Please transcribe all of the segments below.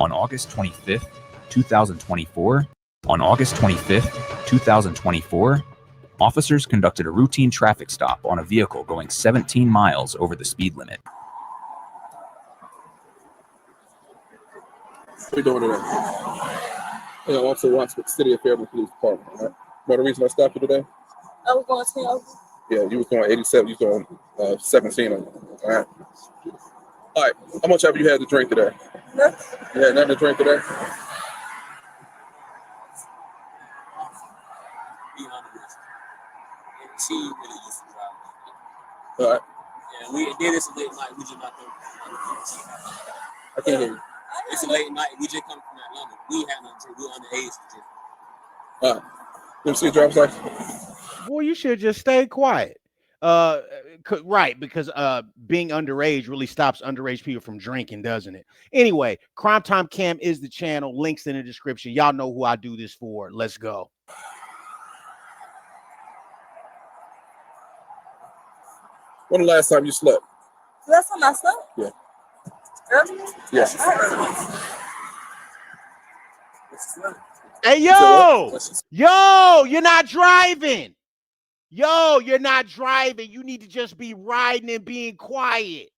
On August 25th, 2024, officers conducted a routine traffic stop on a vehicle going 17 miles over the speed limit. What are you doing today? Yeah, Officer Watts with City of Fairmont Police Department. Right? Know the reason I stopped you today? I was going to tell you. Yeah, you was going 87, you was going 17 on. All right. All right. How much have you had to drink today? Nothing. You had nothing to drink today? She really used to drive. All right. Yeah, we did this late night. We just not there. I can't hear you. It's a late night. We just come from Atlanta. We had nothing to drink. We underage. All right. Let me see your driver's license. Boy, you should just stay quiet. Right, because being underage really stops underage people from drinking, doesn't it? Anyway, Crime Time Cam is the channel. Links in the description. Y'all know who I do this for. Let's go. When the last time you slept? Last time I slept? Yeah. Earlier? Yes. Hey, yo, you're not driving. Yo, you're not driving. You need to just be riding and being quiet.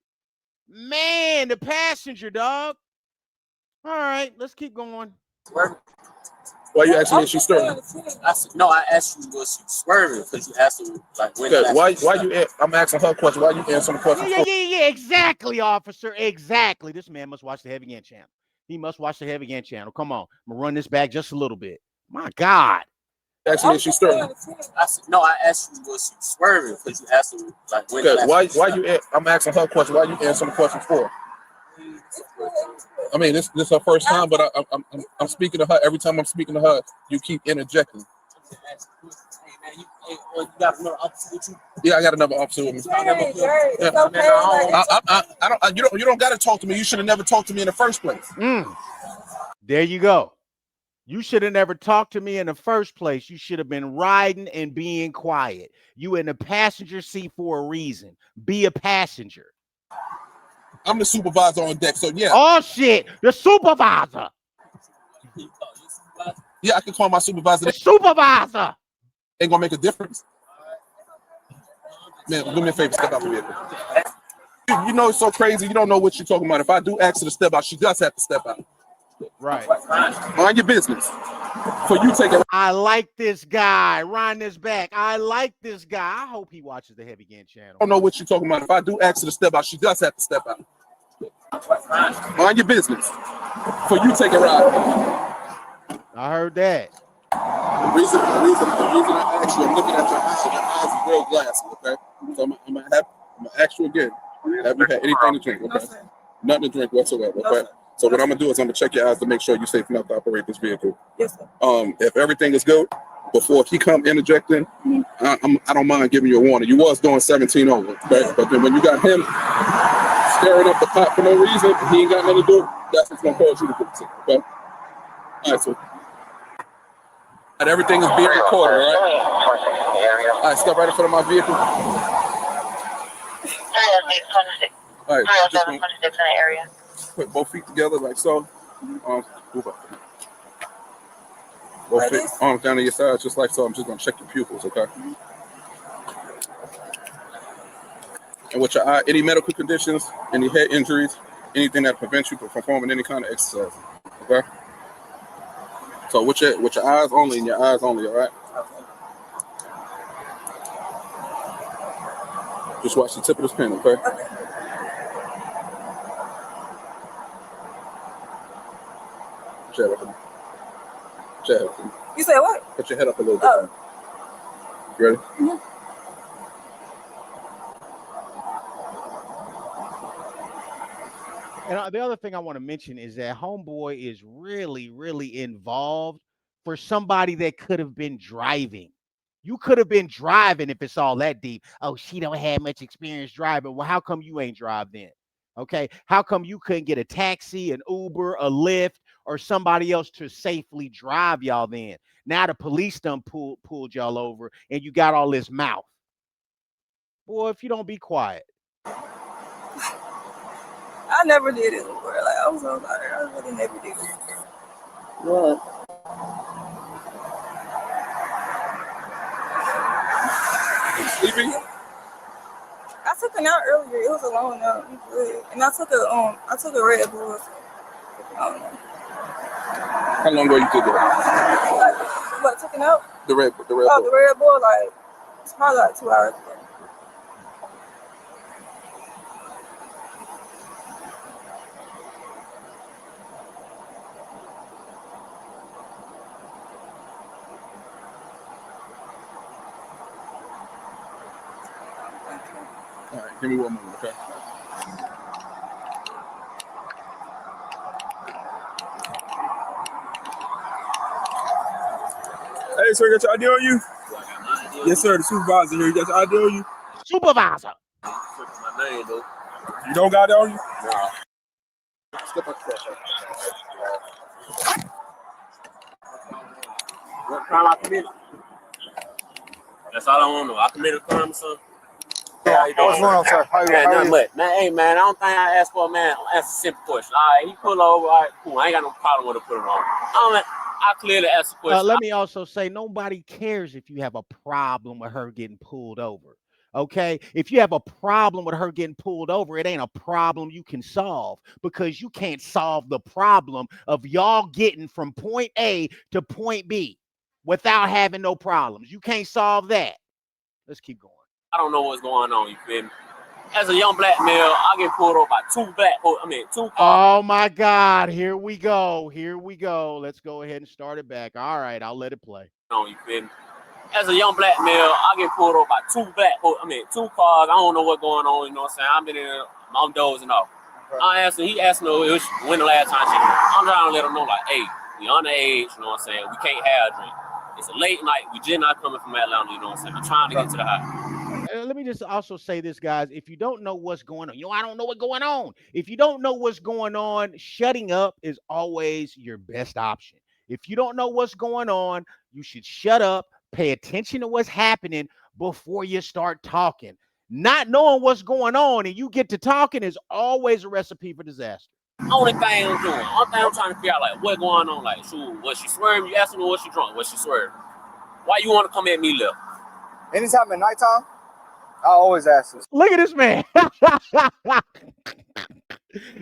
Man, the passenger, dog. All right, let's keep going. Why you asking me if she's swerving? No, I asked you was she swerving because you asked her like when. I'm asking her question. Why you answering the question? Yeah, exactly, officer. Exactly. This man must watch the Heavy Gantt channel. He must watch the Heavy Gantt channel. Come on. I'm gonna run this back just a little bit. My God. Ask me if she's swerving. No, I asked you was she swerving because you asked her like when. I'm asking her question. Why you answering the question for? I mean, this is her first time, but I'm speaking to her. Every time I'm speaking to her, you keep interjecting. You got another officer with you? Yeah, I got another officer with me. You don't got to talk to me. You should have never talked to me in the first place. There you go. You should have never talked to me in the first place. You should have been riding and being quiet. You in the passenger seat for a reason. Be a passenger. I'm the supervisor on deck, so yeah. Oh shit, the supervisor. Yeah, I can call my supervisor. The supervisor. Ain't gonna make a difference. Man, do me a favor, step out the vehicle. You know it's so crazy. You don't know what you're talking about. If I do ask her to step out, she does have to step out. Right. Mind your business. For you taking. I like this guy. Run this back. I like this guy. I hope he watches the Heavy Gantt channel. I don't know what you're talking about. If I do ask her to step out, she does have to step out. Mind your business. For you take a ride. I heard that. The reason I asked you, I'm looking at your eyes. Your eyes are real glassy, okay? So I'm gonna ask you again. Have you had anything to drink? Okay. Nothing to drink whatsoever, okay? So what I'm gonna do is I'm gonna check your eyes to make sure you're safe enough to operate this vehicle. Yes, sir. If everything is good, before he come interjecting, I don't mind giving you a warning. You was doing 17 over, okay? But then when you got him staring up the pot for no reason, he ain't got nothing to do, that's what's gonna cause you to do it, okay? All right, so everything is being recorded, right? All right, step right in front of my vehicle. All right, just gonna put both feet together like so. Move up. Both feet, arms down to your sides, just like so. I'm just gonna check your pupils, okay? And with your eye, any medical conditions, any head injuries, anything that prevents you from performing any kind of exercise, okay? So with your eyes only, and your eyes only, all right? Just watch the tip of this pen, okay? Put your head up. Put your head up. You said what? Put your head up a little bit. You ready? Mm-hmm. And the other thing I want to mention is that homeboy is really, really involved for somebody that could have been driving. You could have been driving if it's all that deep. Oh, she don't have much experience driving. Well, how come you ain't drive then? Okay. How come you couldn't get a taxi, an Uber, a Lyft, or somebody else to safely drive y'all then? Now the police done pulled y'all over and you got all this mouth. Boy, if you don't be quiet. I never did it before. Like, was out there. I really never did. What? Sleepy? I took a nap earlier. It was a long nap, and I took a Red Bull. I don't know. How long ago you took it? Like, what, took a nap? The Red Bull. The Red Bull, like, it's probably like 2 hours ago. All right, give me 1 moment, okay? Hey, sir, got your ID on you? Yes, sir. The supervisor here. You got your ID on you? Supervisor. My name, though. You don't got it on you? Nah. Step up. What crime I committed? That's all I want to know. I committed a crime or something? Yeah, what's going on, sir? How Man, are nothing you? but. Man, hey, man, I don't think I asked for a man. I asked a simple question. All right, he pull over. All right, cool. I ain't got no problem with it put it on. I clearly asked a question. Let me also say, nobody cares if you have a problem with her getting pulled over. Okay, if you have a problem with her getting pulled over, it ain't a problem you can solve, because you can't solve the problem of y'all getting from point A to point B without having no problems. You can't solve that. Let's keep going. I don't know what's going on. You feel me? As a young black male, I get pulled over by two cars. Oh my God! Here we go. Here we go. Let's go ahead and start it back. All right, I'll let it play. You feel me? As a young black male, I get pulled over by two cars. I don't know what's going on. You know what I'm saying? I've been in, I'm dozing off. Okay. He asked me when the last time I'm trying to let him know, like, hey, we underage. You know what I'm saying? We can't have a drink. It's a late night. We just not coming from Atlanta. You know what I'm saying? I'm trying to get to the house. Let me just also say this, guys. If you don't know what's going on, I don't know what's going on. If you don't know what's going on, shutting up is always your best option. If you don't know what's going on, you should shut up, pay attention to what's happening before you start talking. Not knowing what's going on and you get to talking is always a recipe for disaster. Only thing I'm trying to figure out, like, what's going on. Like, shoot, was she swerving? You asking me, was she drunk? Was she swerving? Why you want to come at me left? Anytime at nighttime, I always ask this. Look at this man.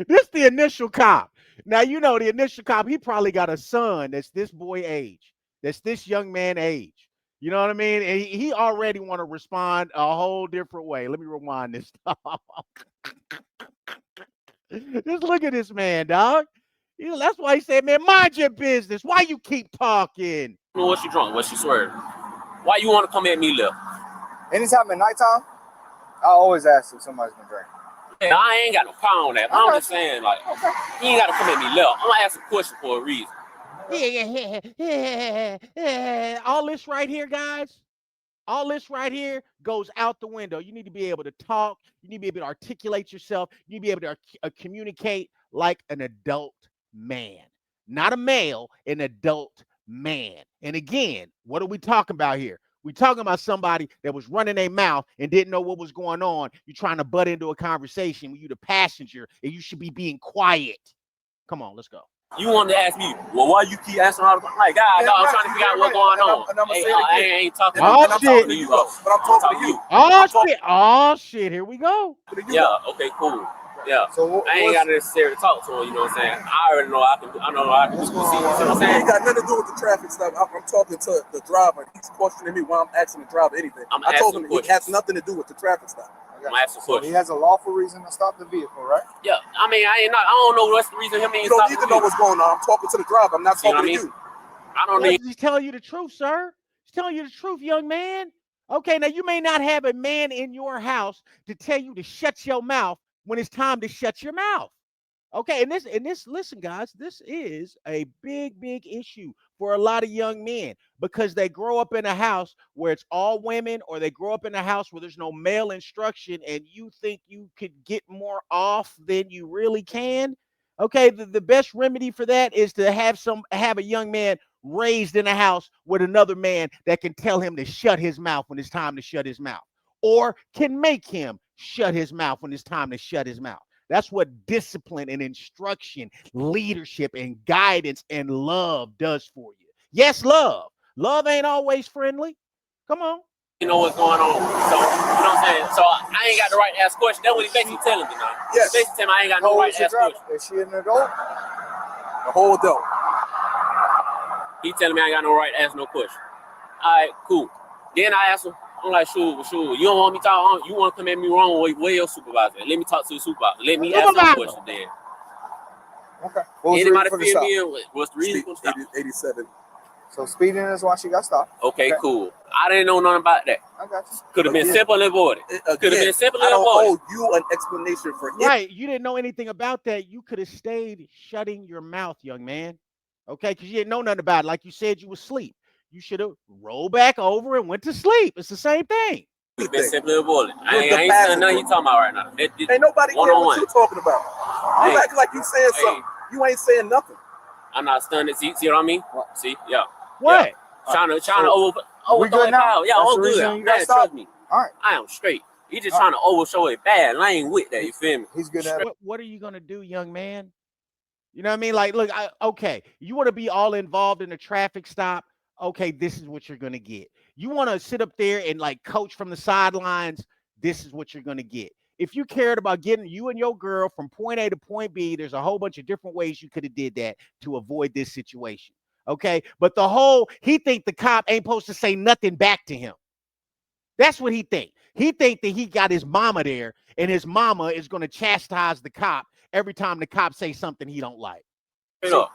This the initial cop. Now, you know, the initial cop, he probably got a son that's this boy age, that's this young man age. You know what I mean? And he already want to respond a whole different way. Let me rewind this stuff. Just look at this man, dog. That's why he said, man, mind your business. Why you keep talking? Was she drunk? Was she swerving? Why you want to come at me left? Anytime at nighttime, I always ask if somebody's been drinking. Yeah, I ain't got no problem with that. But I'm just saying, like, you ain't got to come at me left. I'm going to ask a question for a reason. All this right here, guys, all this right here goes out the window. You need to be able to talk. You need to be able to articulate yourself. You need to be able to communicate like an adult man, not a male, an adult man. And again, what are we talking about here? We're talking about somebody that was running their mouth and didn't know what was going on. You're trying to butt into a conversation when you're the passenger and you should be being quiet. Come on, let's go. You wanted to ask me, well, why you keep asking all the time? Like, God, I'm trying to figure out what's going on. I ain't talking to you, bro. But I'm talking to you. Oh, shit. Here we go. Yeah, okay, cool. Yeah. So I ain't got to necessarily talk to him, you know what I'm saying? I already know I can do. I know I can do. You see what I'm saying? It ain't got nothing to do with the traffic stuff. I'm talking to the driver. He's questioning me why I'm asking the driver anything. I told him it has nothing to do with the traffic stuff. I'm asking so he has a lawful reason to stop the vehicle, right? Yeah. I mean, I don't know what's the reason him. You don't need to know what's going on. I'm talking to the driver. I'm not talking to you. I don't need. He's telling you the truth, sir. He's telling you the truth, young man. Okay, now you may not have a man in your house to tell you to shut your mouth when it's time to shut your mouth. Okay, and this, listen, guys, this is a big issue for a lot of young men because they grow up in a house where it's all women, or they grow up in a house where there's no male instruction, and you think you could get more off than you really can. Okay, the best remedy for that is to have a young man raised in a house with another man that can tell him to shut his mouth when it's time to shut his mouth, or can make him shut his mouth when it's time to shut his mouth. That's what discipline and instruction, leadership and guidance and love does for you. Yes, love. Love ain't always friendly. Come on. You know what's going on. So, you know what I'm saying? So, I ain't got the right to ask questions. That's what he basically telling me now. Yes. Basically telling me I ain't got no right to ask questions. Is she an adult? The whole adult. He telling me I ain't got no right to ask no question. All right, cool. Then I asked him, I'm like, sure, you don't want me to talk, you want to come at me wrong, where your supervisor? Let me talk to the supervisor. Let me ask some questions then. Okay. What was Anybody the reason for the feel me in? What's the reason for the stop? 87. So speeding is why she got stopped. Okay, cool. I didn't know nothing about that. I got you. Could have been simple and avoided. Could have been simple I and don't avoided. owe you an explanation for it. Right. You didn't know anything about that. You could have stayed shutting your mouth, young man. Okay, because you didn't know nothing about it. Like you said, you were asleep. You should have rolled back over and went to sleep. It's the same thing. Could have been simply avoided. I You're ain't saying nothing you talking about right now. Ain't nobody care what you talking about. You act like you saying something. You ain't saying nothing. I'm not stunned. See what I mean? See? Yeah. What? Yeah. Trying to overthrow it power. Yeah, all good. Man, trust me. All right. I am straight. He just trying to overshow it bad. And I ain't with that. You feel me? He's good at it. What are you going to do, young man? You know what I mean? Like, look, okay, you want to be all involved in a traffic stop. Okay, this is what you're going to get. You want to sit up there and like coach from the sidelines. This is what you're going to get. If you cared about getting you and your girl from point A to point B, there's a whole bunch of different ways you could have did that to avoid this situation. Okay, but he think the cop ain't supposed to say nothing back to him. That's what he think. He think that he got his mama there, and his mama is going to chastise the cop every time the cop say something he don't like. Hey, y'all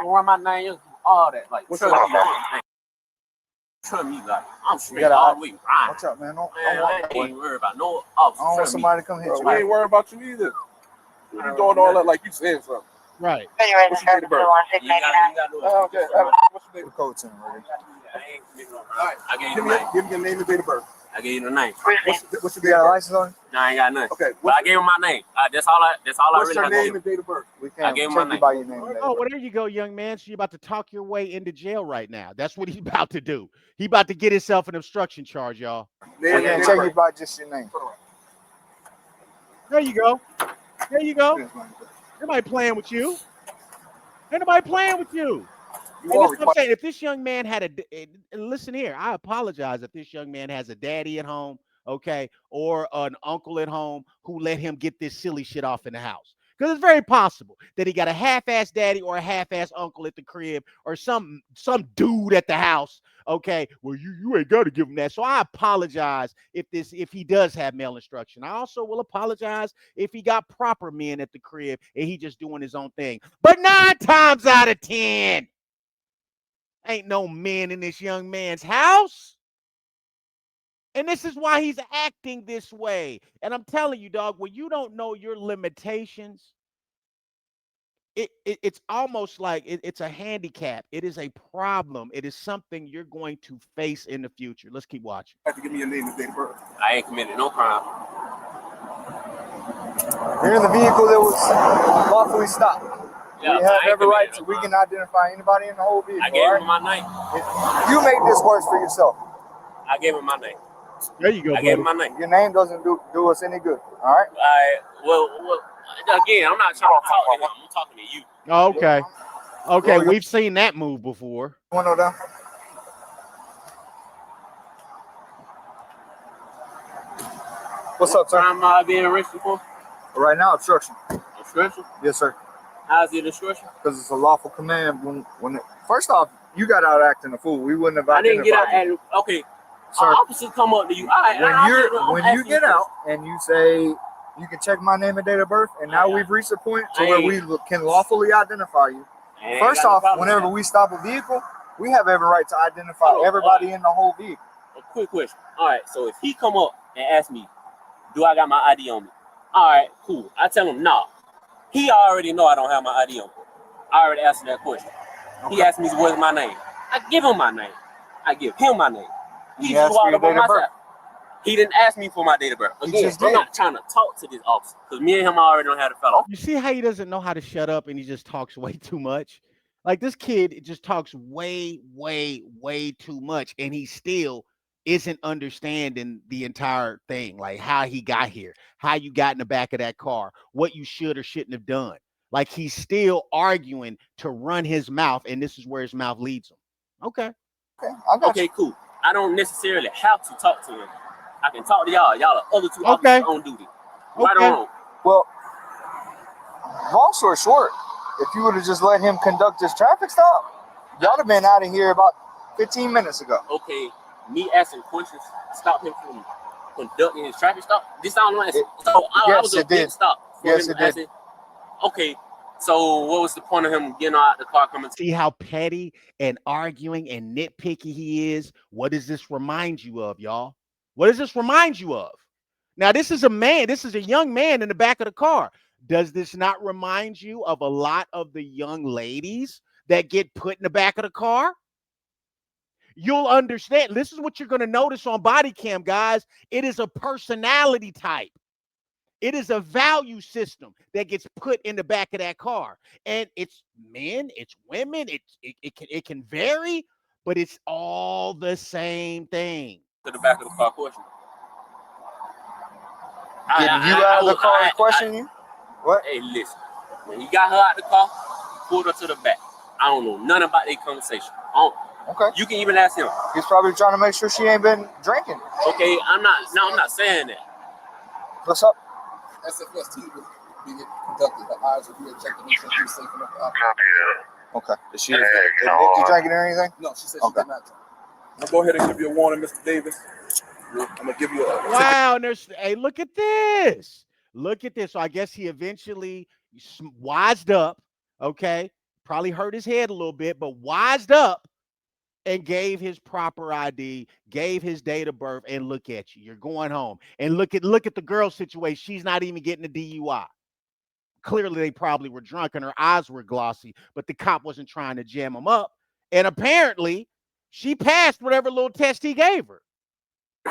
run my name, all that. Like, trust me, like, I'm straight all the way. Watch out, man. I ain't worried about no officer. I don't want somebody to come hit you. We ain't worried about you either. You doing all that like you saying something. Right. What's your date of birth? You got no Okay. What's your date of birth? Code 10, right? I gave you the name. Give me your name and date of birth. I gave you the name. What's your You date got of a birth? license on? No, I ain't got nothing. Okay. But I gave him my name. That's all I What's really your got to name give. and date of birth? We I can't gave him check my you by your name. Oh, well, there you go, young man. So you're about to talk your way into jail right now. That's what he's about to do. He about to get himself an obstruction charge, y'all. We can't check you by just your name. There you go. There you go. Nobody playing with you. Ain't nobody playing with you. And that's what I'm saying. If this young man had listen here, I apologize if this young man has a daddy at home, okay, or an uncle at home who let him get this silly shit off in the house. Because it's very possible that he got a half-ass daddy or a half-ass uncle at the crib or some dude at the house. Okay, well, you ain't got to give him that. So I apologize if he does have male instruction. I also will apologize if he got proper men at the crib and he just doing his own thing. But 9 times out of 10, ain't no men in this young man's house. And this is why he's acting this way. And I'm telling you, dog, when you don't know your limitations, it's almost like it's a handicap. It is a problem. It is something you're going to face in the future. Let's keep watching. You have to give me your name and date of birth. I ain't committed no crime. You're in the vehicle that was lawfully stopped. Yeah, We have I ain't every right committed to. no We crime. can identify anybody in the whole vehicle. I gave all him my name. right? You make this worse for yourself. I gave him my name. There you go, I gave him my name. Your name doesn't do us any good. All right. Well, again, I'm not trying to talk to him. I'm talking to you. Oh, okay. Okay, Roll your we've seen that move before. window down. What's up, sir? Crime I being arrested for? Right now, obstruction. Obstruction? Yes, sir. How's it obstruction? Because it's a lawful command. First off, you got out acting a fool. We wouldn't have I didn't get out identified you. at okay. Sir, Officers come up to you. All right, when you get out and you say you can check my name and date of birth, and now we've reached a point to where we can lawfully identify you. First off, whenever we stop a vehicle, we have every right to identify everybody in the whole vehicle. A quick question. All right, so if he come up and ask me, do I got my ID on me? All right, cool. I tell him, nah. He already know I don't have my ID on me. I already answered that question. Okay. He asked me what's my name. I give him my name. I give him my name. He just walked up on my side. He didn't ask me for my date of birth. Again, I'm not trying to talk to this officer because me and him already don't have the fellow. You see how he doesn't know how to shut up and he just talks way too much? Like this kid just talks way, way, way too much and he still isn't understanding the entire thing, like how he got here, how you got in the back of that car, what you should or shouldn't have done. Like he's still arguing to run his mouth, and this is where his mouth leads him. Okay. Okay, cool. I don't necessarily have to talk to him. I can talk to y'all. Y'all are other two officers on duty. Right or wrong? Well, long story short, if you would have just let him conduct this traffic stop, y'all have been out of here about 15 minutes ago. Okay, me asking questions stopped him from conducting his traffic stop? This sounds like I was a big stop. Yes, it did. Okay, so what was the point of him getting out the car coming? See how petty and arguing and nitpicky he is? What does this remind you of, y'all? What does this remind you of? Now, this is a man. This is a young man in the back of the car. Does this not remind you of a lot of the young ladies that get put in the back of the car? You'll understand. This is what you're going to notice on body cam, guys. It is a personality type. It is a value system that gets put in the back of that car. And it's men, it's women, it can vary, but it's all the same thing. To the back of the car question. Did you out of the car and question you? What? Hey, listen. When he got her out the car, pulled her to the back. I don't know nothing about their conversation. Okay. You can even ask him. He's probably trying to make sure she ain't been drinking. Okay, I'm not saying that. What's up? SFST was being conducted. The eyes will be checked to make sure she's safe enough to operate. Okay. Did she drinking or anything? No, she said she did not drink. I'll go ahead and give you a warning, Mr. Davis. I'm gonna give you a wow. And there's look at this. Look at this. So I guess he eventually wised up. Okay, probably hurt his head a little bit, but wised up and gave his proper ID, gave his date of birth, and look at you. You're going home. And look at the girl's situation. She's not even getting a DUI. Clearly, they probably were drunk and her eyes were glossy, but the cop wasn't trying to jam them up. And apparently, she passed whatever little test he gave her.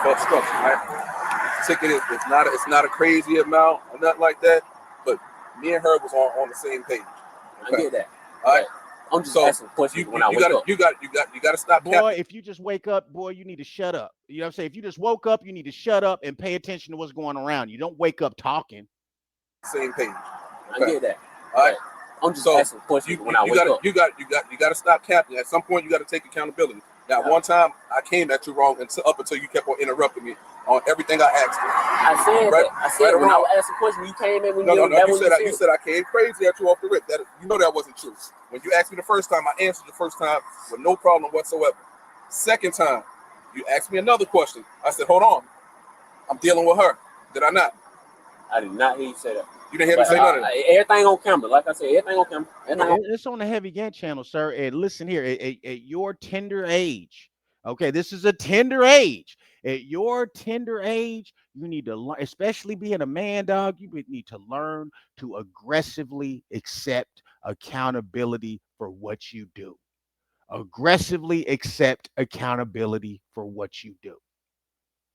obstruction, right? Ticket is it's not a crazy amount or nothing like that, but me and her was on the same page. Okay? I get that. All right. I'm just asking questions when I wake up. You gotta stop. Boy, if you just wake up, boy, you need to shut up. You know what I'm saying? If you just woke up, you need to shut up and pay attention to what's going around. You don't wake up talking. Same page. Okay. I get that. All right. I'm just asking questions when I wake up. You gotta stop capping. At some point, you gotta take accountability. Now, one time I came at you wrong up until you kept on interrupting me on everything I asked you. I said that. I said when I was asking a question, you came in when you said I came crazy at you off the rip. That you know that wasn't true. When you asked me the first time, I answered the first time with no problem whatsoever. Second time, you asked me another question. I said, hold on. I'm dealing with her. Did I not? I did not hear you say that. You didn't hear me say none of that. Everything on camera. Like I said, everything on camera. It's on the Heavy Gantt channel, sir. And listen here, at your tender age, okay, this is a tender age. At your tender age, you need to learn, especially being a man, dog, you need to learn to aggressively accept accountability for what you do. Aggressively accept accountability for what you do.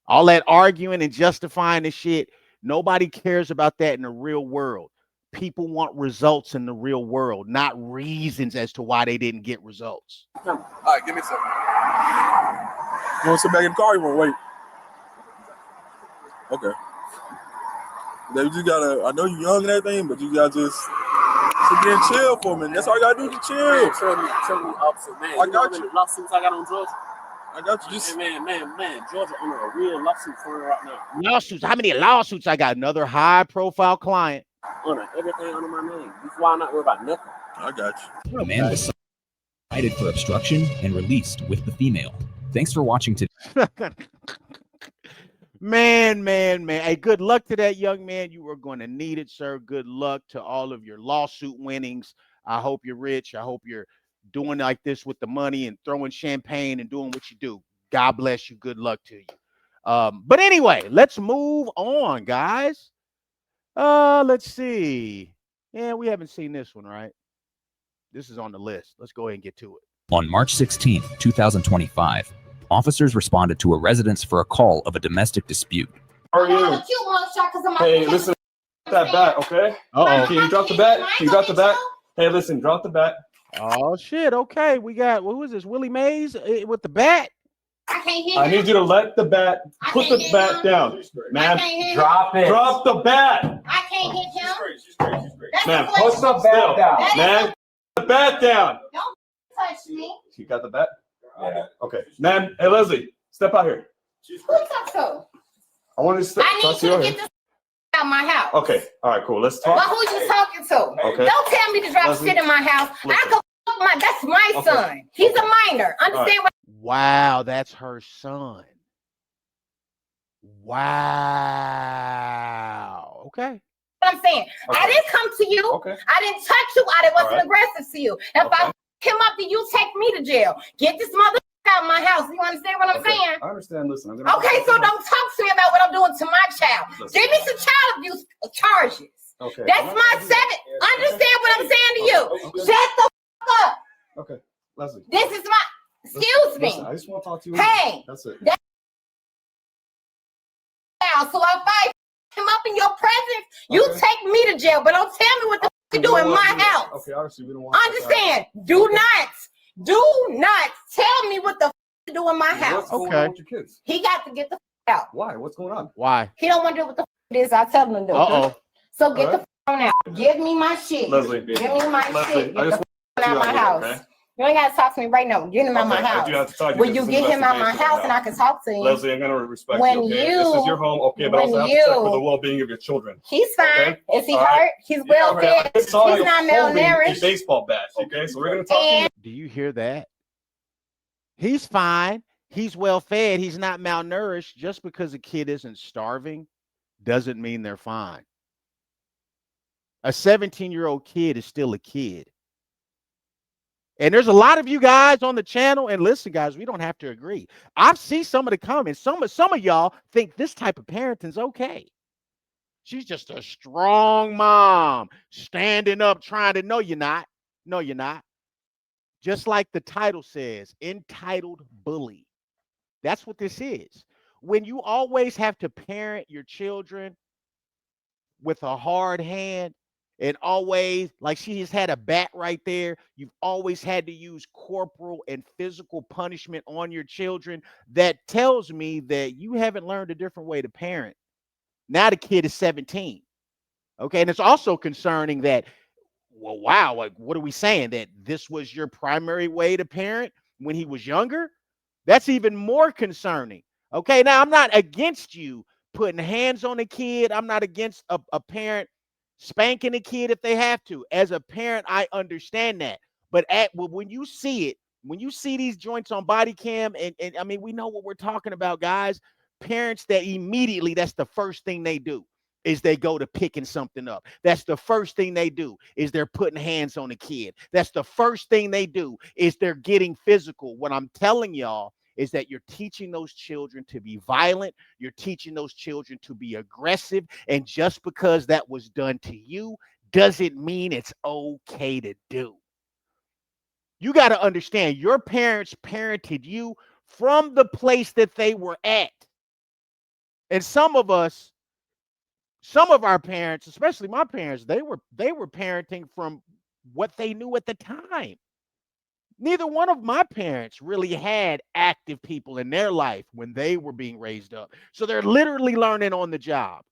All that arguing and justifying the shit, nobody cares about that in the real world. People want results in the real world, not reasons as to why they didn't get results. All right, give me some. You want to sit back in the car? You want to wait? Okay. Then you just gotta. I know you're young and everything, but you gotta just sit there and chill for a minute. That's all you gotta do to chill. Tell me, officer, man. I got you. Lawsuits I got on Georgia. I got you. Just man, Georgia on a real lawsuit for right now. Lawsuits? How many lawsuits I got? Another high-profile client. Under everything under my name. That's why I'm not worried about nothing. I got you. The man was cited for obstruction and released with the female. Thanks for watching today. Man. Hey, good luck to that young man. You are going to need it, sir. Good luck to all of your lawsuit winnings. I hope you're rich. I hope you're doing like this with the money and throwing champagne and doing what you do. God bless you. Good luck to you. But anyway, let's move on, guys. Let's see. Yeah, we haven't seen this one, right? This is on the list. Let's go ahead and get to it. On March 16th, 2025, officers responded to a residence for a call of a domestic dispute. How are you? Hey, listen, that bat, okay? Uh-oh. Can you drop the bat? Can you drop the bat? Hey, listen, drop the bat. Oh, shit. Okay, we got, who is this? Willie Mays with the bat? I can't hit I him. need you to let the bat, put the bat down. Ma'am, drop it. Drop the bat. I can't hit him. She's great. Ma'am, put the bat down. Ma'am, the bat down. Don't touch me. You got the bat? Yeah. Okay. Ma'am, hey, Leslie, step out here. Who talks to? I want to I need you to get this out of my house. Okay. All right, cool. Let's talk. Well, who you talking to? Okay. Don't tell me to drop shit in my house. Listen. I go fuck my. That's my son. He's a minor. Understand what? Wow, that's her son. Wow. Okay. I'm saying. I didn't come to you. Okay. I didn't touch you. I wasn't aggressive to you. If I him up to you, take me to jail. Get this mother out of my house. You understand what I'm saying? I understand. Listen, I'm Okay, so don't talk to me about what I'm doing to my child. Give me some child abuse charges. Okay. That's my 7. Understand what I'm saying to you? Shut the fuck up. Okay, Leslie. This is my. Excuse me. Listen, I just want to talk to you. Hey. That's it. So if I him up in your presence, you take me to jail, but don't tell me what the fuck you do in my house. Okay, obviously we don't want. Understand? Do not tell me what the fuck to do in my house. What's going on with your kids? He got to get the fuck out. Why? What's going on? Why? He don't want to do what the fuck it is I tell him to do. Uh-oh. So get the fuck on out. Give me my shit. Leslie, Give me my shit. I Get just the fuck out of my house. Okay? You ain't gotta talk to me right now. Get him out of my I do house. have to talk to Will you. you get him out of my house and I can talk to him? Leslie, I'm gonna respect When you. Okay? you- This is your home, okay, but also have to check for the well-being of your children. He's fine. Okay? Is he All right. hurt? He's well fed. I saw He's you not holding a malnourished. baseball bat. Okay, so we're gonna talk to you. Do you hear that? He's fine. He's well fed. He's not malnourished. Just because a kid isn't starving doesn't mean they're fine. A 17-year-old kid is still a kid. And there's a lot of you guys on the channel, and listen, guys, we don't have to agree. I've seen some of the comments. Some of y'all think this type of parenting's okay. She's just a strong mom, standing up, trying to. No, you're not. No, you're not. Just like the title says, entitled bully. That's what this is. When you always have to parent your children with a hard hand, and always, like she has had a bat right there, you've always had to use corporal and physical punishment on your children. That tells me that you haven't learned a different way to parent. Now the kid is 17. Okay, and it's also concerning that, well, wow, like, what are we saying? That this was your primary way to parent when he was younger? That's even more concerning. Okay, now I'm not against you putting hands on a kid. I'm not against a parent spanking a kid if they have to. As a parent, I understand that. But when you see it, when you see these joints on body cam, and I mean, we know what we're talking about, guys. Parents that immediately, that's the first thing they do, is they go to picking something up. That's the first thing they do, is they're putting hands on a kid. That's the first thing they do, is they're getting physical. What I'm telling y'all is that you're teaching those children to be violent. You're teaching those children to be aggressive. And just because that was done to you doesn't mean it's okay to do. You got to understand, your parents parented you from the place that they were at. And some of our parents, especially my parents, they were parenting from what they knew at the time. Neither one of my parents really had active people in their life when they were being raised up. So they're literally learning on the job.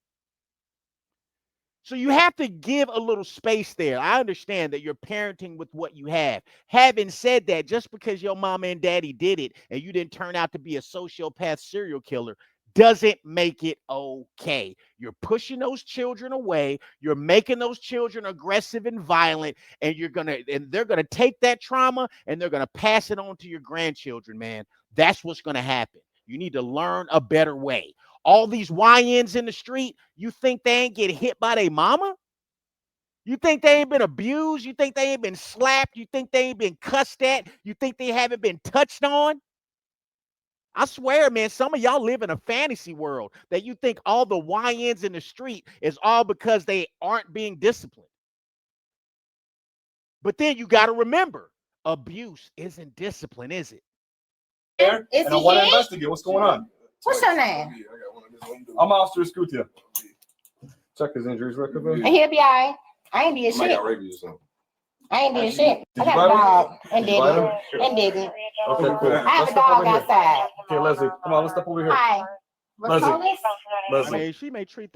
So you have to give a little space there. I understand that you're parenting with what you have. Having said that, just because your mama and daddy did it and you didn't turn out to be a sociopath serial killer doesn't make it okay. You're pushing those children away. You're making those children aggressive and violent, and they're gonna take that trauma and they're gonna pass it on to your grandchildren, man. That's what's gonna happen. You need to learn a better way. All these YNs in the street, you think they ain't get hit by their mama? You think they ain't been abused? You think they ain't been slapped? You think they ain't been cussed at? You think they haven't been touched on? I swear, man, some of y'all live in a fantasy world that you think all the YNs in the street is all because they aren't being disciplined. But then you got to remember, abuse isn't discipline, is it? And I want to investigate what's going on. What's your name? I'm Officer Scutia. Check his injuries record. And he'll be all right. I ain't did shit. I ain't did shit. I got a dog and didn't. Okay, cool. I have a dog outside. Okay, Leslie, come on, let's step over here. Hi. Leslie. Police? I Leslie. mean, she may treat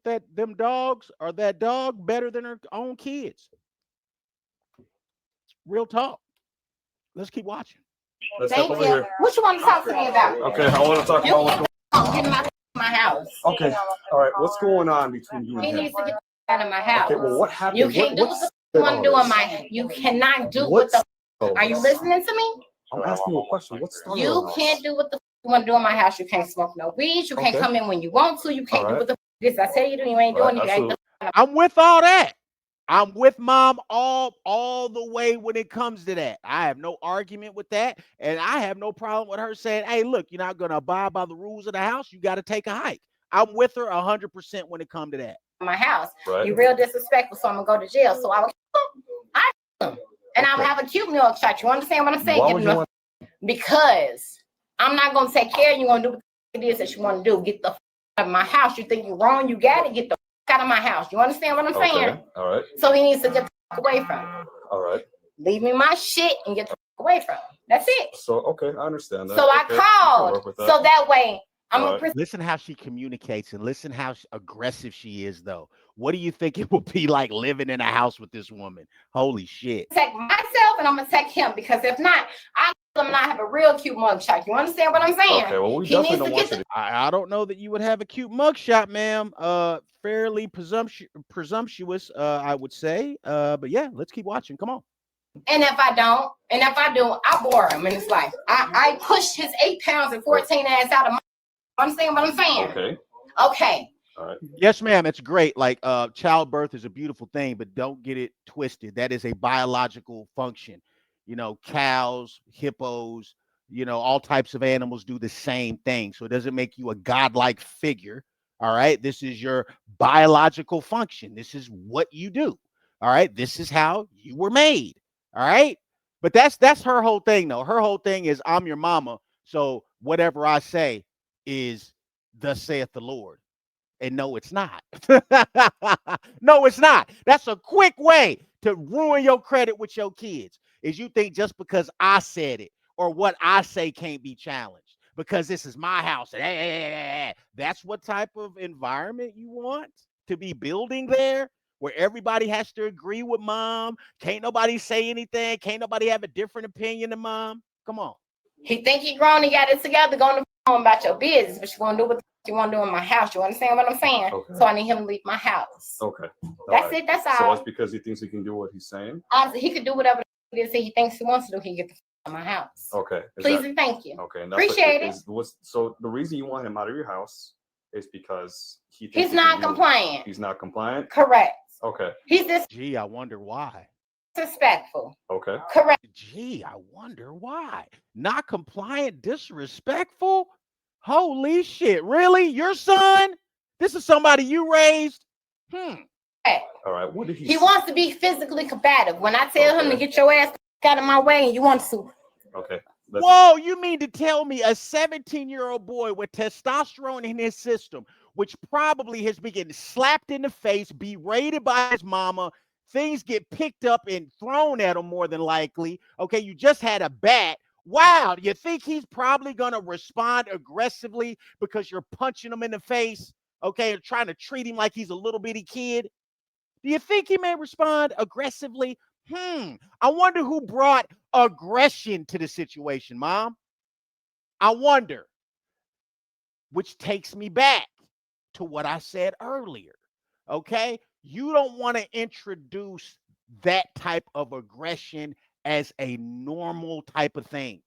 that them dogs or that dog better than her own kids. Real talk. Let's keep watching. Let's step Thank over you. here. What you want to talk to me about? Okay, I want to talk about what's going Get him out of my house. on. Okay, all right, what's going on between you and He him? needs to get out of my house. Okay, well, what happened? You can't do what the you want to do on my. You cannot do what the. Are you listening to me? I'm asking you a question. What's started You all this? can't do what the you want to do in my house. You can't smoke no weed. You can't Okay. come in when you want to. You can't do Alright. what the this I tell you to. You ain't doing it. You ain't I'm with all that. I'm with mom all the way when it comes to that. I have no argument with that. And I have no problem with her saying, hey, look, you're not going to abide by the rules of the house. You got to take a hike. I'm with her 100% when it comes to that. my house. Right. You real disrespectful, so I'm gonna go to jail. So I will and I'll have a cute milk shot. You understand what I'm saying? Why would you want- Because I'm not gonna take care of you. Gonna do what it is that you want to do. Get the out of my house. You think you're wrong? You got to get the out of my house. You understand what I'm saying? Okay, all right, So he needs to get the away from me. all right. Leave me my shit and get the away from me. That's it. So, okay, I understand that. So I Okay, we can work called. with that. So that way I'm All gonna right. Listen how she communicates and listen how aggressive she is, though. What do you think it will be like living in a house with this woman? Holy shit. protect myself and I'm gonna protect him, because if not, I am not have a real cute mugshot. You understand what I'm saying? Okay, well, we He definitely needs to don't get want you to. I don't know that you would have a cute mugshot, ma'am. Fairly presumptuous, I would say. But yeah, let's keep watching. Come on. And if I don't, and if I do, I bore him in his life. I pushed his 8 pounds and 14 ass out of my. Understand what I'm saying? Okay. Okay. All right. Yes, ma'am. It's great. Like childbirth is a beautiful thing, but don't get it twisted. That is a biological function. You know, cows, hippos, you know, all types of animals do the same thing. So it doesn't make you a godlike figure. All right. This is your biological function. This is what you do. All right. This is how you were made. All right. But that's her whole thing, though. Her whole thing is I'm your mama. So whatever I say is thus saith the Lord. And no, it's not. No, it's not. That's a quick way to ruin your credit with your kids. Is you think just because I said it or what I say can't be challenged because this is my house. That's what type of environment you want to be building there, where everybody has to agree with mom. Can't nobody say anything. Can't nobody have a different opinion than mom. Come on. He think he grown and got it together, going to phone about your business, but you want to do what you want to do in my house. You understand what I'm saying? Okay. So I need him to leave my house. Okay. That's All right. it. That's So all. it's because he thinks he can do what he's saying. Honestly, he could do whatever it is that he thinks he wants to do. He get the out of my house. Okay. Is Please that- and thank you. Okay. And Appreciate it. So the reason you want him out of your house is because he thinks He's he not can do- compliant. He's not compliant. Correct. Okay. He's Gee, I wonder why. disrespectful. Okay. Correct. Gee, I wonder why. Not compliant, disrespectful? Holy shit. Really? Your son? This is somebody you raised? All right. What did he? He say? wants to be physically combative. When I tell him to Okay. get your ass out of my way and you want to. Okay. Whoa, you mean to tell me a 17-year-old boy with testosterone in his system, which probably has been getting slapped in the face, berated by his mama, things get picked up and thrown at him more than likely. Okay, you just had a bat. Wow, you think he's probably going to respond aggressively because you're punching him in the face, okay, and trying to treat him like he's a little bitty kid? Do you think he may respond aggressively? I wonder who brought aggression to the situation, Mom. I wonder. Which takes me back to what I said earlier, okay? You don't want to introduce that type of aggression as a normal type of thing,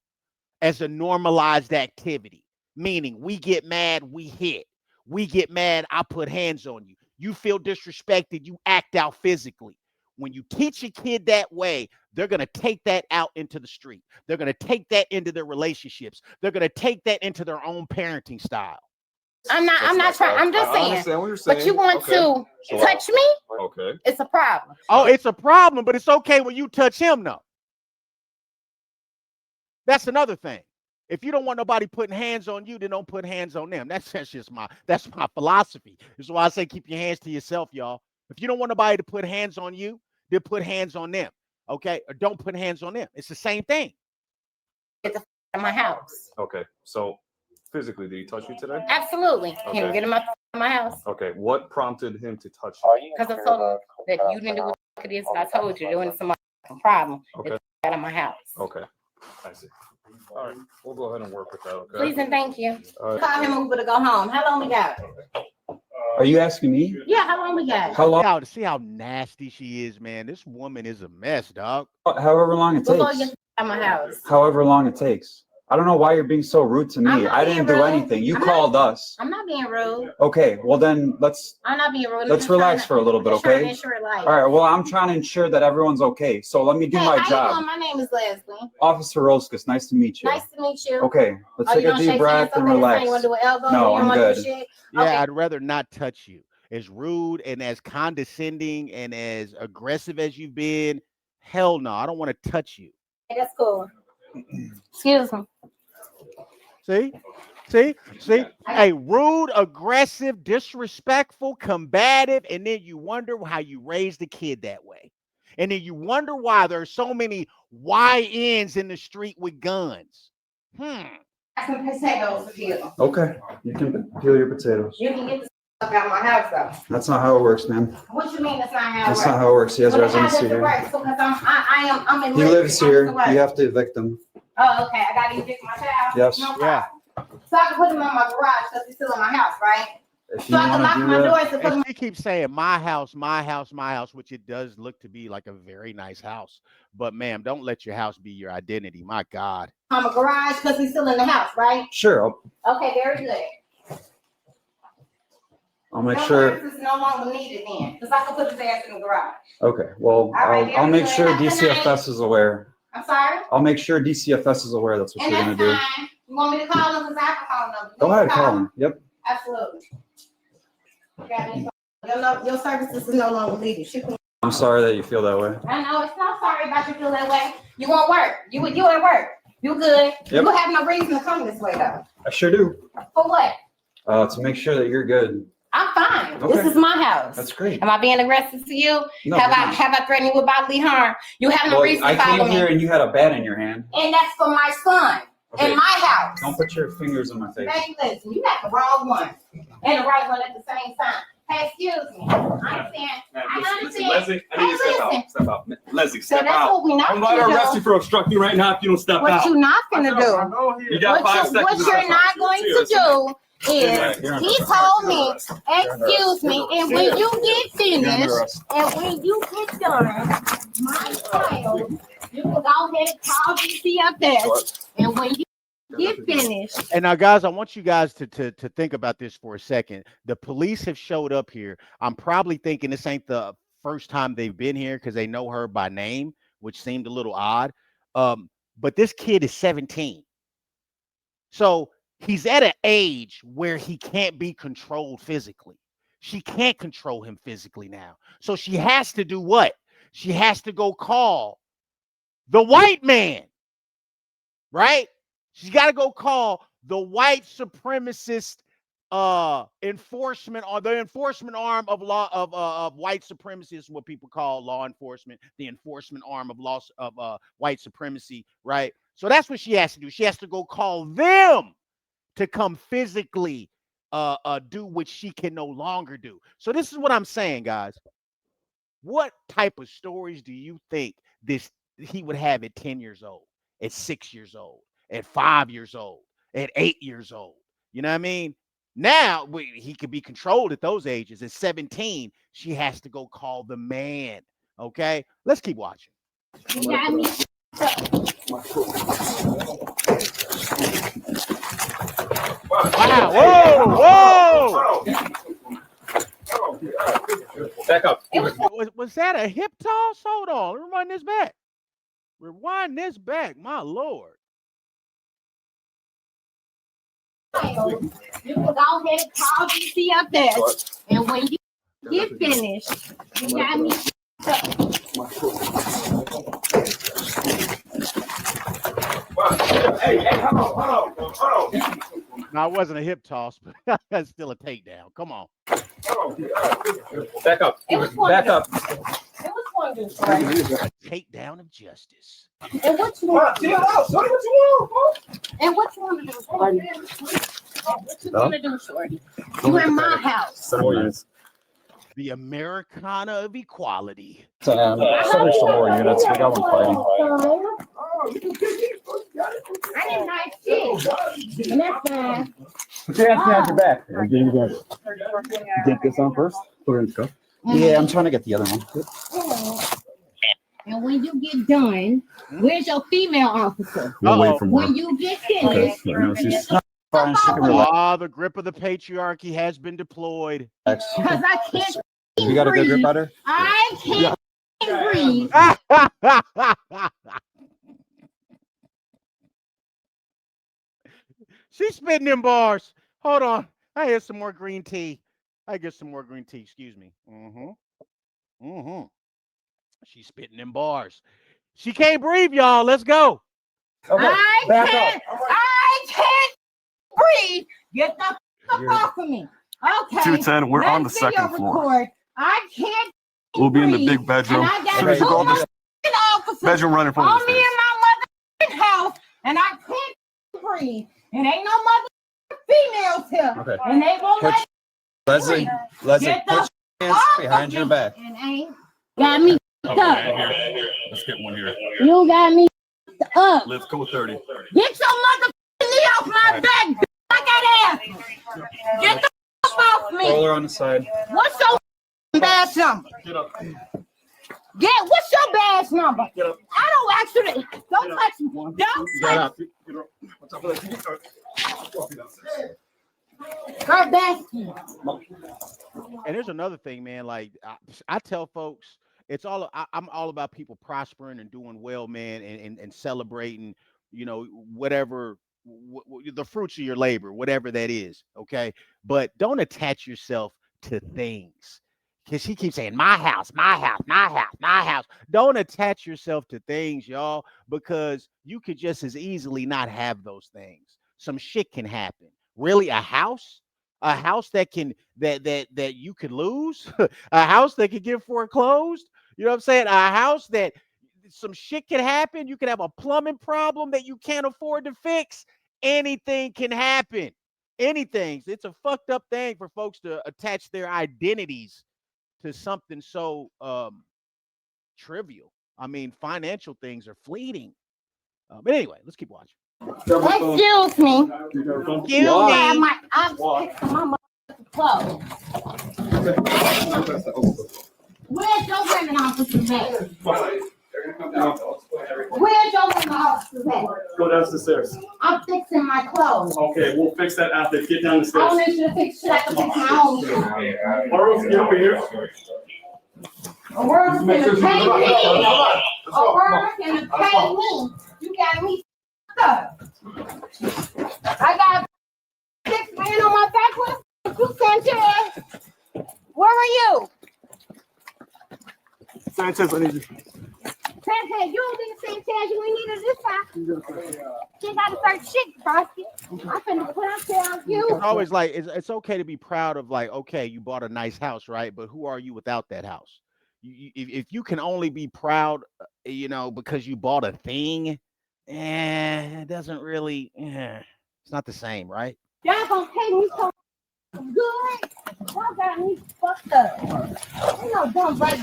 as a normalized activity, meaning we get mad, we hit. We get mad, I put hands on you. You feel disrespected, you act out physically. When you teach a kid that way, they're going to take that out into the street. They're going to take that into their relationships. They're going to take that into their own parenting style. I'm not trying. I'm just I saying. understand what you're saying. But you want Okay. to So- touch me? Okay. It's a problem. Oh, it's a problem, but it's okay when you touch him, though. That's another thing. If you don't want nobody putting hands on you, then don't put hands on them. That's just my philosophy. This is why I say keep your hands to yourself, y'all. If you don't want nobody to put hands on you, then put hands on them. Okay? Or don't put hands on them. It's the same thing. Get the out of my house. Okay, so physically, did he touch you today? Absolutely. Can you Okay. get him out of my house? Okay, what prompted him to touch you? Because I told him that you didn't do what it is that I told you. There wasn't some problem. Okay. Get out of my house. Okay, I see. All right, we'll go ahead and work with that. Okay. Please and thank you. All right. Call him Uber to go home. How long we got? Are you asking me? Yeah, how long we got? How long? See how nasty she is, man. This woman is a mess, dog. However long it Before you takes. get out of my house. However long it takes. I don't know why you're being so rude to I'm me. not I didn't being do rude. anything. You I'm not- called us. I'm not being rude. Okay, well then let's I'm not being rude. I'm let's just trying relax to- for a little bit, just trying to okay? ensure life. All right. Well, I'm trying to ensure that everyone's okay. So let me do Hey, my how you job. doing? My name is Leslie. Officer Roskus, nice to meet you. Nice to meet you. Okay, let's Oh, take you a gonna deep shake breath hands and over this relax. thing? You wanna do an elbow? No, You I'm wanna do good. shit? Yeah, Okay. I'd rather not touch you. As rude and as condescending and as aggressive as you've been, hell no, I don't want to touch you. Hey, that's cool. Excuse me. See? Hey, rude, aggressive, disrespectful, combative, and then you wonder how you raised a kid that way. And then you wonder why there's so many YNs in the street with guns. Got some potatoes to peel. Okay, you can peel your potatoes. You can get the stuff out of my house though. That's not how it works, man. What you mean that's not how it That's works? not how it works. He has Well, how residency does it here. work? So, because I'm in He lives I'm here. in the You have to evict him. Oh, okay. I gotta evict my child. Yes. No Yeah. problem. So I can put him in my garage because he's still in my house, right? If So you I can want lock to do my that. doors and put him. And she keeps saying my house, my house, my house, which it does look to be like a very nice house. But ma'am, don't let your house be your identity. My God. My garage because he's still in the house, right? Sure, Okay, very good. I'll make No sure. services no longer needed then, because I can put his ass in the garage. Okay, well, right, I'll make very sure good. Have a good DCFS is aware. I'm sorry? I'll make sure DCFS is aware that's what And you're that's gonna do. fine. You want me to call him? Because I can call him. Go ahead, call him. Yep. Absolutely. Your services is no longer needed. She can- I'm sorry that you feel that way. I know, it's not sorry about you feel that way. You won't work. You at work. You good. Yep. You have no reason to come this way though. I sure do. For what? To make sure that you're good. I'm fine. Okay. This is my house. That's great. Am I being aggressive to you? No, have you're I not. threatened you with bodily harm? You have no Well, reason I to follow came here me. and you had a bat in your hand. And that's for my son. Okay. In my house. Don't put your fingers in my face. Hey, listen, you got the wrong one and the right one at the same time. Hey, excuse me. I understand. I understand. Leslie, I need you to step out. Step out. Leslie, So step that's out. what we not I'm about to arrest gonna you do. for obstructing right now if you don't step What out. you not gonna do? You got 5 seconds. What you're not going to do is, You're he told me, excuse me, and when you get finished, and when you get done, my child, you can go ahead and call DCFS, and when you get finished, And now, guys, I want you guys to think about this for a second. The police have showed up here. I'm probably thinking this ain't the first time they've been here because they know her by name, which seemed a little odd. But this kid is 17. So he's at an age where he can't be controlled physically. She can't control him physically now. So she has to do what? She has to go call the white man, right? She's got to go call the white supremacist enforcement, or the enforcement arm of law of white supremacy is what people call law enforcement, the enforcement arm of law of white supremacy, right? So that's what she has to do. She has to go call them to come physically do what she can no longer do. So this is what I'm saying, guys. What type of stories do you think he would have at 10 years old, at 6 years old, at 5 years old, at 8 years old? You know what I mean? Now he could be controlled at those ages. At 17, she has to go call the man. Okay, let's keep watching. you got me. Wow! Whoa! Back up. Was that a hip toss? Hold on. Rewind this back. Rewind this back. My Lord. You can go ahead and call DCFS, and when you get finished, you got me. Hey, hold on. No, it wasn't a hip toss, but that's still a takedown. Come on. Back up. Back up. And which one do you A takedown of justice. And which one? And which one do What you want to do, Shorty? You in my house. 4 units. The Americana of equality. Some more units. We got one fighting. I didn't like shit. And that's fine. Put your hands behind your back. Get this on first. Put it in the cup. Yeah, I'm trying to get the other one. And when you get done, where's your female officer? We'll wait for more. When you get finished, The grip of the patriarchy has been deployed. because I can't You got a good grip on her? I can't breathe. She's spitting them bars. Hold on. I had some more green tea. I get some more green tea. Excuse me. She's spitting them bars. She can't breathe, y'all. Let's go. Okay, I can't breathe. Get the fuck off of me. Okay. 210, we're on the second floor. I can't We'll be in the breathe. big bedroom. And I got Soon as you go in this two officers bedroom right in front of on the me stairs. in my mother's house, and I can't breathe. And ain't no mother females here. Okay. And they won't let Leslie, Get put the your hands behind your back. and ain't got me up. Let's get one here. You got me up. Let's go 30. Get your motherfucking knee off my back, bitch. I got ass. Get the fuck off me. Roller on the side. What's your badge number? Get up. What's your badge number? Get up. I don't actually. Don't touch me. Don't Get touch up. Get up. What's up for that? her badge. And there's another thing, man. Like I tell folks, it's all I'm all about people prospering and doing well, man, and celebrating, you know, whatever the fruits of your labor, whatever that is. Okay, but don't attach yourself to things. Because she keeps saying, my house, my house, my house, my house. Don't attach yourself to things, y'all, because you could just as easily not have those things. Some shit can happen. Really, a house that can that you could lose, a house that could get foreclosed. You know what I'm saying? A house that some shit can happen. You could have a plumbing problem that you can't afford to fix. Anything can happen. Anything. It's a fucked up thing for folks to attach their identities to something so trivial. I mean, financial things are fleeting. But anyway, let's keep watching. Excuse me. Excuse Yeah, me. I'm fixing my motherfucking clothes. Where's your women officers at? Where's your women officers at? Go down the stairs. I'm fixing my clothes. Okay, we'll fix that after. Get down the I don't stairs. need you to fix shit. I can fix my own shit. Laura, get over here. Aurora's gonna pay me. Aurora's gonna pay me. You got me up. I got 6 men on my back with you, Sanchez. Where are you? Sanchez, I need you. Sanchez, you don't need Sanchez. You ain't needed this time. You gotta start shit, Frosty. I'm finna put out there on you. It's always like it's okay to be proud of, like, okay, you bought a nice house, right? But who are you without that house? If you can only be proud, you know, because you bought a thing, it doesn't really, it's not the same, right? Y'all gonna pay me so good. Y'all got me fucked up. You know, don't break.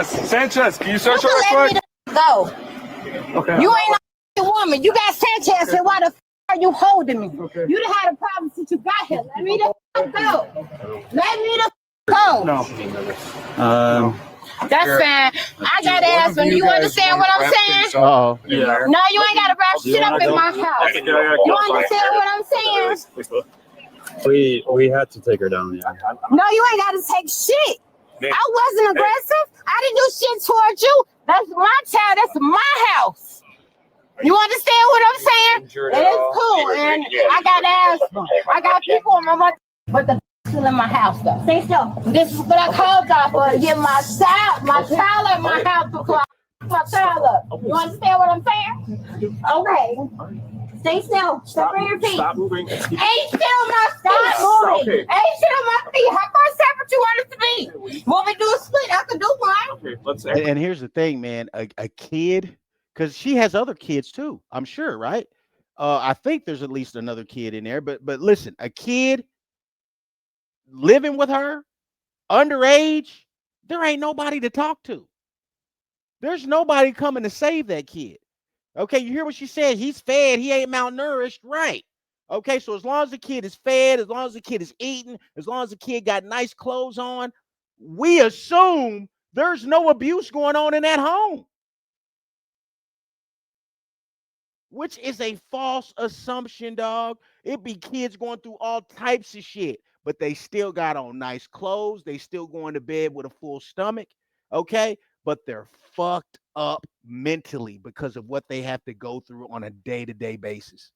Sanchez, can you search You her can real let quick? me go. Okay. You ain't no woman. You got Sanchez here. Why the f are you holding me? Okay. You done had a problem since you got here. Let me the f go. Let me the f go. No. That's fine. I gotta ask him. You understand what I'm saying? Oh, Yeah. No, you ain't gotta wrap shit up in my house. You understand what I'm saying? We had to take her down. Yeah. No, you ain't gotta take shit. I wasn't aggressive. I didn't do shit towards you. That's my child. That's my house. You understand what I'm saying? And it's cool. And I gotta ask them. I got people on my mother, but the still in my house though. Say so. This is what I called y'all for, to get my child in my house before I my child up. You understand what I'm saying? Okay. Stay still. Step on your feet. Stop moving. Ain't still my stop moving. Okay. Ain't still my feet. How far separate you want it to be? Want me to do a split? I can do one. Okay, let's And here's the thing, man. A kid, because she has other kids too, I'm sure, right? I think there's at least another kid in there. But listen, a kid living with her, underage, there ain't nobody to talk to. There's nobody coming to save that kid. Okay, you hear what she said? He's fed. He ain't malnourished. Right. Okay, so as long as the kid is fed, as long as the kid is eating, as long as the kid got nice clothes on, we assume there's no abuse going on in that home. Which is a false assumption, dog. It be kids going through all types of shit, but they still got on nice clothes. They still going to bed with a full stomach. Okay, but they're fucked up mentally because of what they have to go through on a day-to-day basis.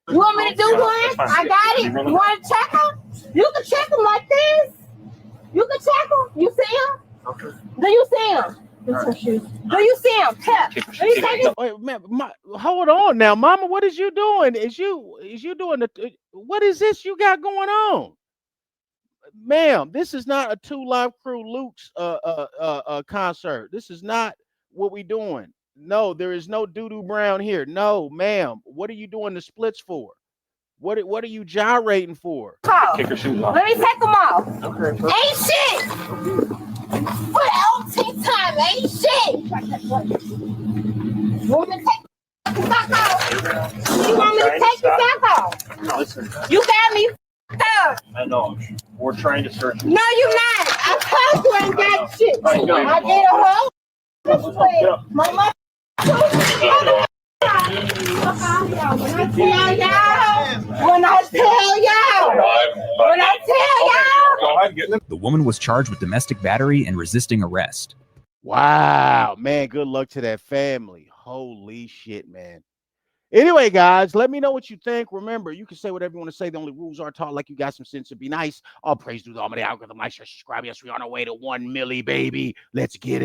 You want me to do one? I got it. You want to check them? You can check them like this. You can check them. You see them? Okay. Do you see them? Do you see them? Do you see them? Wait, man, hold on now, Mama. What is you doing? Is you doing the? What is this you got going on, ma'am? This is not a 2 Live Crew Luke's concert. This is not what we doing. No, there is no doo-doo brown here. No, ma'am. What are you doing the splits for? What are you gyrating for? Kick her shoes off. Let me take them off. Okay. Ain't shit. For the LT time, ain't shit. You want me to take the sock off? You want me to take the sock off? Listen. You got me up. I know. We're trying to search. No, you're not. I told you ain't got shit. I did a whole this way. My mother. When I tell y'all. The woman was charged with domestic battery and resisting arrest. Wow, man, good luck to that family. Holy shit, man. Anyway, guys, let me know what you think. Remember, you can say whatever you want to say. The only rules are taught like you got some sense to be nice. All praise to the almighty algorithm. Like, share, subscribe. Yes, we are on our way to 1 milli, baby. Let's get it.